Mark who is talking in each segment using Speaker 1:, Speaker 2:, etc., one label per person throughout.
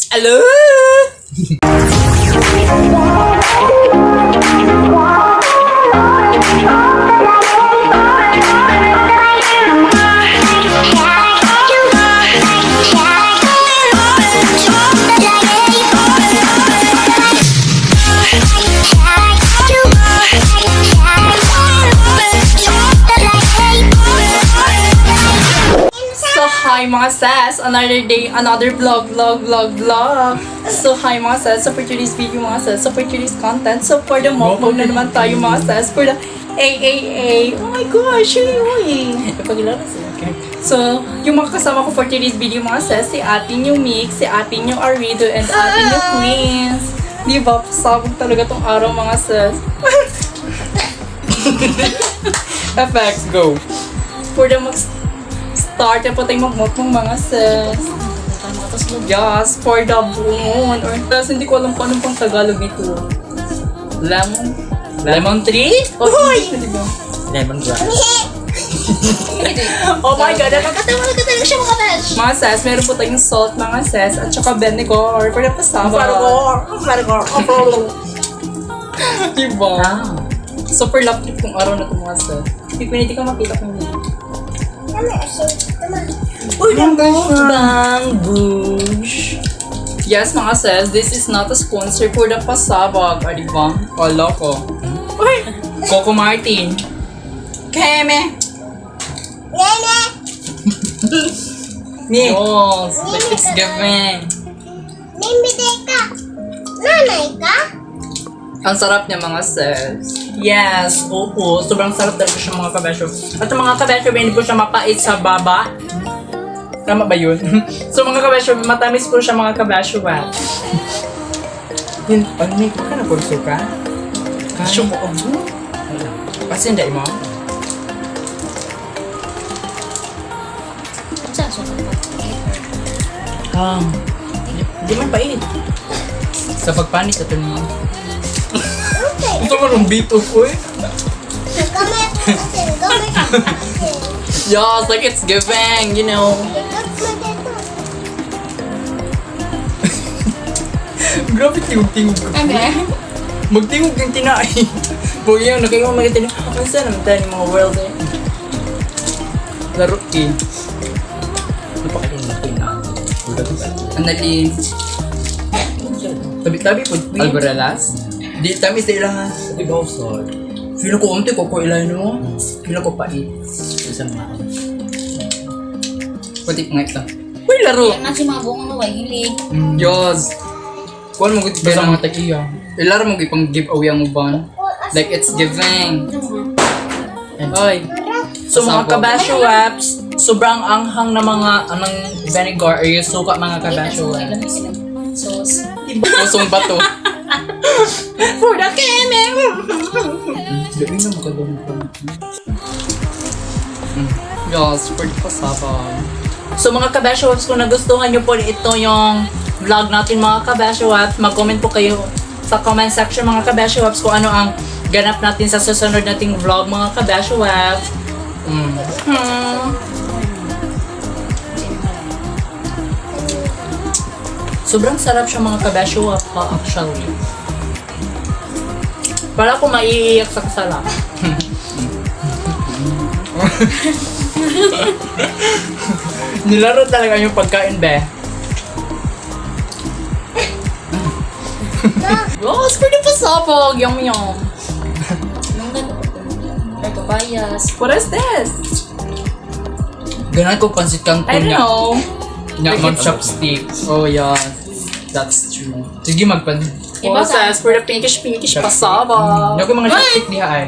Speaker 1: Hello! Hi mga sis! Another day, another vlog. So hi mga sis, so for today's video mga sis, so for today's content, so for the mukbang na naman tayo mga sis, for the AAA. Oh my gosh, uy! Ipagilala sila. Okay. So, yung mga kasama ko for today's video mga sis, si atin yung MEEK, si atin yung ARIDOO, and atin yung QUENZ. Di ba? Pasabog talaga tong araw mga sis. FX, go! For the start na po tayong magmukbang mga sis. Yes, for the bone. Or kasi hindi ko alam kung anong pang Tagalog nito. Lemon? Lemon tree? Uy!
Speaker 2: Lemon grass.
Speaker 1: Oh my god,
Speaker 3: Nakatawa siya mga besh.
Speaker 1: mga sis, meron po tayong salt mga sis at saka vinegar for the pasaba. Diba? Super love trip tong araw na ito mga sis. Hindi ka makita kung hindi.
Speaker 3: Uy,
Speaker 1: Bang bush. Yes, mga sis, this is not a sponsor for the pasabag. O, diba? O, loko. Uy! Coco Martin. Keme.
Speaker 2: Me.
Speaker 1: Yes, like it's giving.
Speaker 3: Mimbite ka. Nanay ka?
Speaker 1: Ang sarap niya mga sis. Yes, oo. Sobrang sarap talaga siya mga kabesyo. At ang mga kabesyo, hindi po siya mapait sa baba. Tama ba yun? So mga kabesyo, matamis po siya mga kabesyo ba?
Speaker 2: Yun, ano may ka na kurso ka?
Speaker 1: Kasyo ko ang
Speaker 2: Kasi hindi mo? Hindi man pait. Sa pagpanis ito niyo. Ito man ang beat of ko eh.
Speaker 3: Gamit mo kasi. Gamit mo kasi.
Speaker 1: yes, like it's giving, you know.
Speaker 2: Grabe tingog-tingog ka. Magtingog yung tinaay. Pag yan, nakikaw magkitinag. Ang saan naman tayo ng mga world eh. Laro eh. Napakalimutin na. Analin. Tabi-tabi po. Albarelas? Di, tamis na ilangan. Di ba usod? Feel ko umti ko ilan mo. Feel ko pait. Isang mga. Pati nga ito. Uy, laro!
Speaker 3: Yan na si mga bunga mo, hilig.
Speaker 2: Diyos! Kuhan mo gusto sa mga takiya. Ilaro mo ipang giveaway ang uban. Like it's giving. Ay.
Speaker 1: So mga kabasyo waps, sobrang anghang na mga anong vinegar or yung suka mga kabasyo waps.
Speaker 3: Sauce.
Speaker 1: Pusong bato. For the keme!
Speaker 2: Gabi na makadami pa.
Speaker 1: Yes, for the pasabang. So mga kabasyo waps, kung nagustuhan nyo po ito yung vlog natin mga kabasyo waps, mag-comment po kayo sa comment section mga kabasyo waps kung ano ang ganap natin sa susunod nating vlog mga kabasyo waps. Sobrang sarap siya mga kabasyo waps actually. Para ko maiiyak sa kasala.
Speaker 2: Nilaro talaga yung pagkain, be.
Speaker 1: Yes, pretty pasabog. Yum yum.
Speaker 3: Nagkabayas.
Speaker 1: What is this?
Speaker 2: Ganun ko pansit kang
Speaker 1: I don't know.
Speaker 2: Nya mag-chopstick. Oh, yeah. That's true. Sige, magpansit.
Speaker 1: Iba says for the pinkish pasabog.
Speaker 2: Yung mga chopstick diha ay.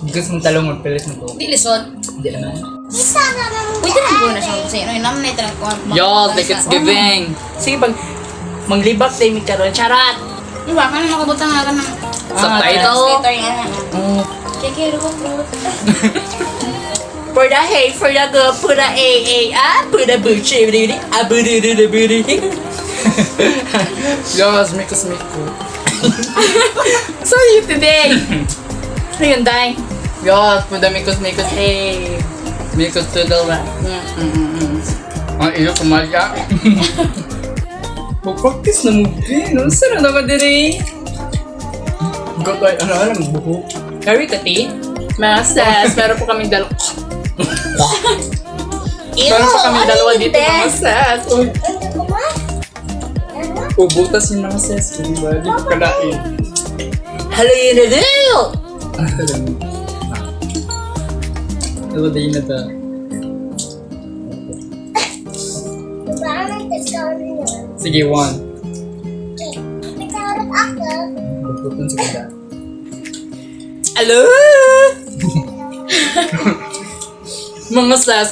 Speaker 2: Because mong talong magpilit mo to.
Speaker 3: Di lisod.
Speaker 2: Hindi naman.
Speaker 3: Isa na naman. Uy, tinang ko na siya. Kasi ano, naman na itanong ko.
Speaker 1: Yes, like it's giving. Sige, pag maglibak tayo may karoon. Charat!
Speaker 3: Diba, kano nakabutang nga ka ng
Speaker 1: Subtitle?
Speaker 3: translator yan. Kikiro ko.
Speaker 1: For the hey, for the good, for the AA, for the booty, booty, booty.
Speaker 2: Yes, make us make ko.
Speaker 1: So you today. Ayun, day.
Speaker 2: Yes, for the make us, hey. Make us to the right. Ang iyo, kumalya. Mag-practice na mo, Ben. Ano saan na ka diri? Ano, buko.
Speaker 1: Very kati. Mga sis, meron po kaming dalawa. Meron po kaming dalawa dito mga sis. Uy.
Speaker 2: Butas yung mga sis. Diba? Di ko kalain.
Speaker 1: Hello, Yunadil!
Speaker 2: Hello, day na ta. Sige, 1. Bukutan sa kada.
Speaker 1: Hello! Mga sis,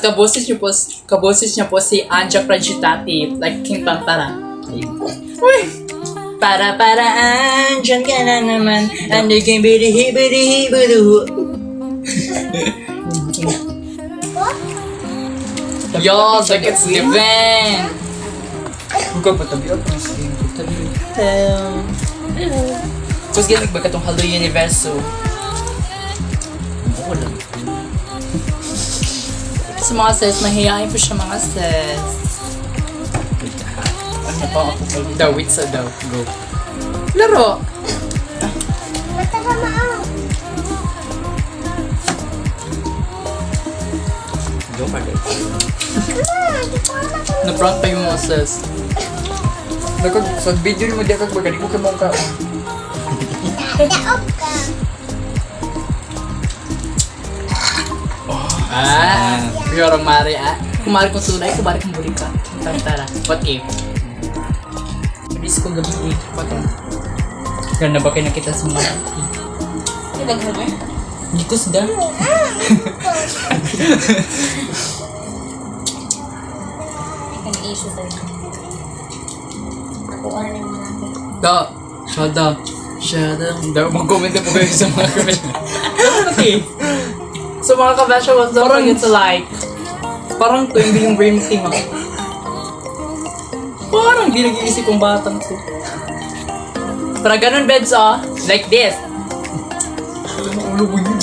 Speaker 1: kaboses niya po si Anja Prajitati, like King Pampara. Uy! Para andyan ka na naman, ando kang bidi-bidi-bidi-bidi. Yo, like it's living!
Speaker 2: Buka pa tabi ako.
Speaker 1: Tapos ganyan ba katong Hello Universo?
Speaker 2: Ako lang.
Speaker 1: Sa mga sis, mahihayin po siya mga sis.
Speaker 2: Ano pa ako pag dawit sa daw. Go.
Speaker 1: Laro!
Speaker 2: Go pa rin.
Speaker 1: Na-prank pa yung mga sis.
Speaker 2: Sa video ni mo di ako bagay ko kamong ka.
Speaker 1: Yorong mari kumari kong tunay, kumari kong bulika. Tara, what if?
Speaker 2: Bilis ko gabi eh. Patong. Ganda ba kayo nakita sa mga
Speaker 1: Ilaghan mo
Speaker 2: dito sa dam?
Speaker 3: Nag-issue tayo. Ako ano yung mga
Speaker 2: Shut up. Mag-comment na po kayo sa mga comment.
Speaker 1: So mga kabasya, don't forget to like.
Speaker 2: Parang to yung brain team ako.
Speaker 1: Parang di nag-iisip kong batang to. Para ganun, beds, like this.
Speaker 2: Ulo ko yun.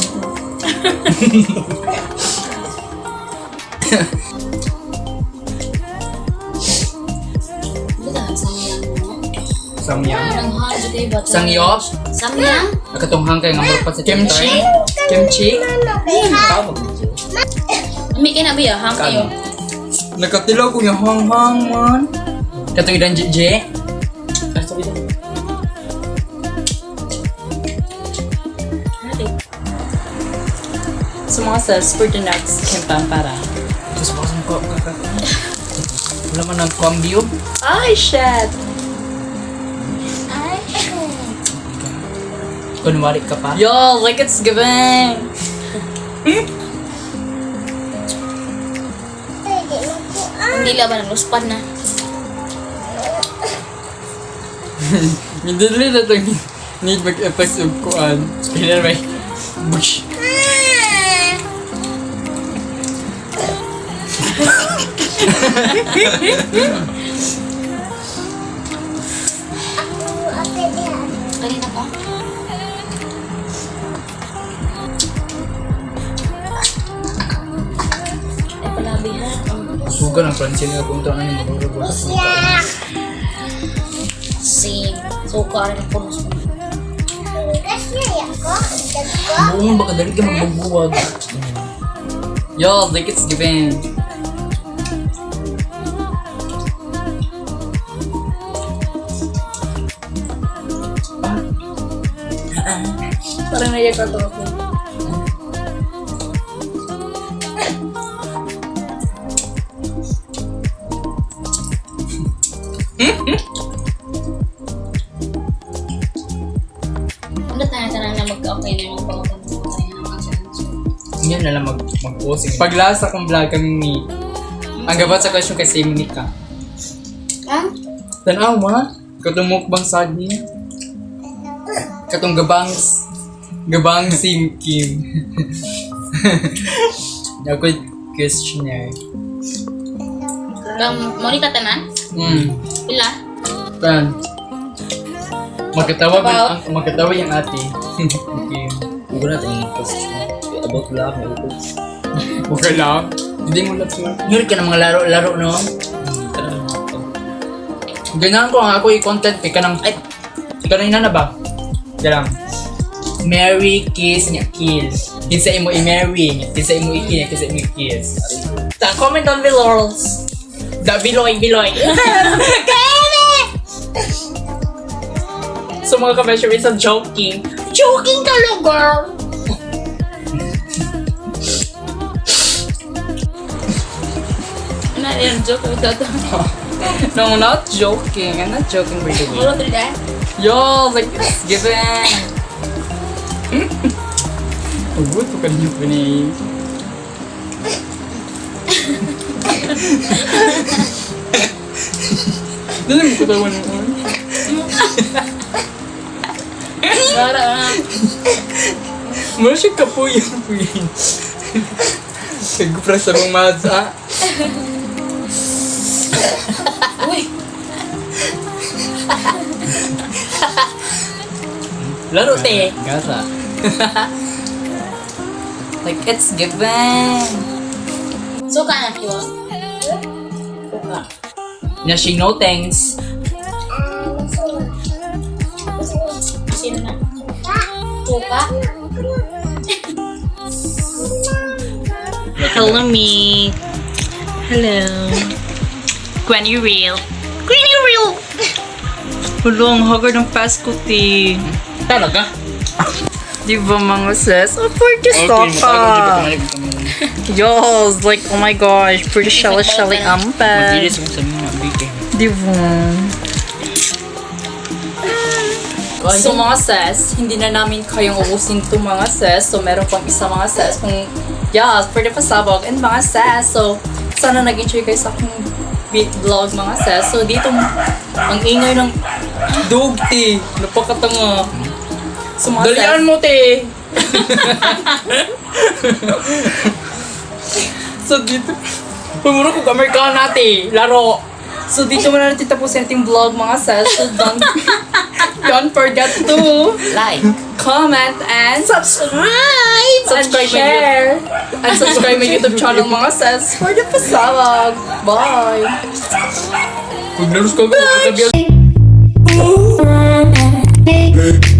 Speaker 2: Samyang. Sangyop.
Speaker 3: Samyang?
Speaker 2: Nakatunghang kayo nga marapad sa
Speaker 1: Kimchi.
Speaker 2: Kimchi. Tawag.
Speaker 3: May kinabi hang kayo.
Speaker 2: Nakatilaw ko yung hang-hang man.
Speaker 1: Katong idan J. So mga sis, for the next Kimpampara.
Speaker 2: Tapos bakasang ko. Wala man ng cambio.
Speaker 1: Ay, shit!
Speaker 2: Kunwari ka pa.
Speaker 1: Yo, like it's giving!
Speaker 3: Hindi laban ng luspan na.
Speaker 2: Hindi rin na itong need mag-effects of kuan. Kaya may bush.
Speaker 3: Kanina ko. Ay palabi ha.
Speaker 2: Suga ng Francine na kung taon na yung magagawa sa mga kain.
Speaker 3: Sing. Suka rin po nus mo.
Speaker 2: Buong baka dali ka magbubuwag.
Speaker 1: Yo, like it's giving! Parang naiyak ako.
Speaker 3: Ano tayo na mag-okay na yung pangapag mo tayo ng answer.
Speaker 2: Yan na lang mag-posing. Paglasa kong vlog kami ni ang gabat sa question kay same ni ka.
Speaker 3: Ha?
Speaker 2: Tanaw ma, katong mukbang sad niya. Katong gabang sim Kim. Ako question niya.
Speaker 3: Mau ni kata na? Pila?
Speaker 2: Tan. Magkatawa yung ate. Okay.
Speaker 4: Huwag natin yung question. About vlog, may upos.
Speaker 2: Okay lang. Hindi mo lang sila.
Speaker 1: Yun ka ng mga laro-laro, no?
Speaker 4: Tara na mga ito.
Speaker 2: Ganahan ko ang ako i-content ka ng... Ay! Kanina na ba? Yan lang. Marry, kiss, niya, kills. Kinsa imo i-marry niya. Kinsa imo i-kiss, kinsa imo i-kiss.
Speaker 1: Comment down below. Biloy. So mga ka-measure, it's a joking. Joking talaga! Ano yan? Joke with that? No, not joking. I'm not joking by the way.
Speaker 3: Puro three
Speaker 1: Yo, like, it's given.
Speaker 2: Ugot ko kanina pa ni... Dali mo ko tawan mo.
Speaker 3: Para
Speaker 2: Masya ka po yun. Nagpras akong madsa.
Speaker 3: Uy!
Speaker 1: Laro, te.
Speaker 2: Gasa.
Speaker 1: Like, it's given.
Speaker 3: Suka na kiwa. Suka.
Speaker 1: Na she no thanks.
Speaker 3: Sino na? Suka?
Speaker 1: Hello, me. Hello. Gwenny Real. Gwenny Real! Hello, ang haggard ng Pasko, te.
Speaker 2: Talaga?
Speaker 1: Di ba mga sis? Oh, pretty sopa. Yos, like, oh my gosh, pretty shelly ampet.
Speaker 2: Magilis mo sa mga bike.
Speaker 1: Di ba? So mga sis, hindi na namin kayong ubusin to mga sis. So meron pang isa mga sis kung yes, pwede pasabog and mga sis. So sana nag-enjoy kayo sa aking vlog mga sis. So dito ang ingay ng
Speaker 2: Dugti.
Speaker 1: napakatanga. So mga
Speaker 2: Dalian
Speaker 1: sis,
Speaker 2: mo, te.
Speaker 1: so dito,
Speaker 2: Pumuro ko Amerikano natin. Laro.
Speaker 1: so dito muna natin tapusin ating vlog mga sis. So don't forget to
Speaker 3: Like.
Speaker 1: comment and subscribe
Speaker 3: And
Speaker 1: my
Speaker 3: share.
Speaker 1: and subscribe my YouTube channel mga sis for the pasawag. Bye!
Speaker 2: Pag narus ko, katabi
Speaker 3: Hey.